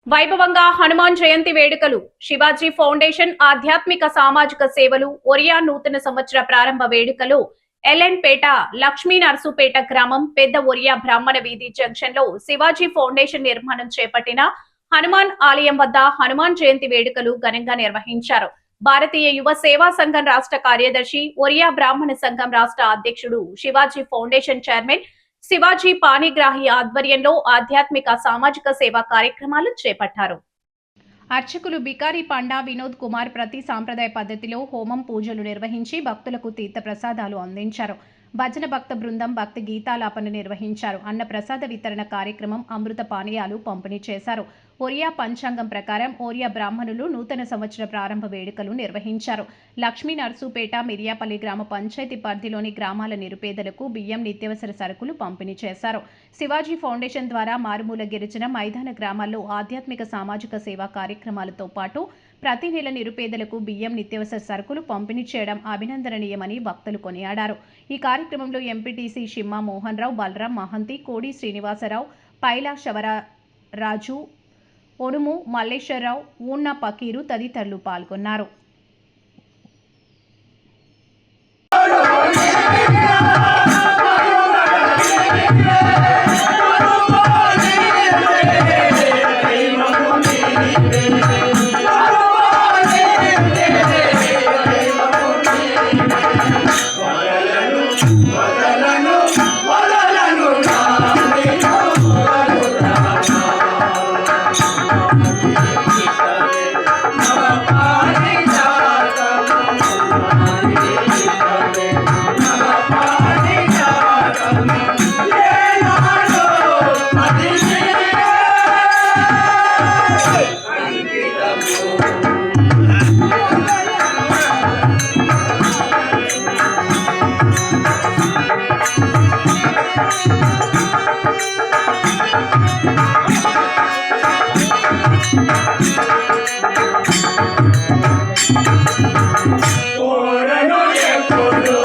వైభవంగా హనుమాన్ జయంతి వేడుకలు శివాజీ ఫౌండేషన్ ఆధ్యాత్మిక సామాజిక సేవలు ఒరియా నూతన సంవత్సర ప్రారంభ వేడుకలు ఎల్ఎన్ పేట లక్ష్మీ నర్సుపేట గ్రామం పెద్ద ఒరియా బ్రాహ్మణ వీధి జంక్షన్ లో శివాజీ ఫౌండేషన్ నిర్మాణం చేపట్టిన హనుమాన్ ఆలయం వద్ద హనుమాన్ జయంతి వేడుకలు ఘనంగా నిర్వహించారు. భారతీయ యువ సేవా సంఘం రాష్ట్ర కార్యదర్శి ఒరియా బ్రాహ్మణ సంఘం రాష్ట్ర అధ్యక్షుడు శివాజీ ఫౌండేషన్ చైర్మన్ శివాజీ పాణిగ్రాహి ఆధ్వర్యంలో ఆధ్యాత్మిక సామాజిక సేవా కార్యక్రమాలు చేపట్టారు. అర్చకులు బికారి పండా వినోద్ కుమార్ ప్రతి సాంప్రదాయ పద్ధతిలో హోమం పూజలు నిర్వహించి భక్తులకు తీర్థ ప్రసాదాలు అందించారు. భజన భక్త బృందం భక్తి గీతాలాపన నిర్వహించారు. అన్న ప్రసాద వితరణ కార్యక్రమం అమృత పానీయాలు పంపిణీ చేశారు. ఒరియా పంచాంగం ప్రకారం ఓరియా బ్రాహ్మణులు నూతన సంవత్సర ప్రారంభ వేడుకలు నిర్వహించారు. లక్ష్మీ నర్సుపేట మిరియాపల్లి గ్రామ పంచాయతీ పరిధిలోని గ్రామాల నిరుపేదలకు బియ్యం నిత్యావసర సరుకులు పంపిణీ చేశారు. శివాజీ ఫౌండేషన్ ద్వారా మారుమూల గిరిజన మైదాన గ్రామాల్లో ఆధ్యాత్మిక సామాజిక సేవా కార్యక్రమాలతో పాటు ప్రతి నెల నిరుపేదలకు బియ్యం నిత్యావసర సరుకులు పంపిణీ చేయడం అభినందనీయమని భక్తులు కొనియాడారు. ఈ కార్యక్రమంలో ఎంపీటీసీ షిమ్మా మోహన్ రావు, బలరాం మహంతి, కోడి శ్రీనివాసరావు, పైలా శవరాజు, ఒనుము మల్లేశ్వరరావు, ఊన్న పకీరు తదితరులు పాల్గొన్నారు. Ora no ye kolo,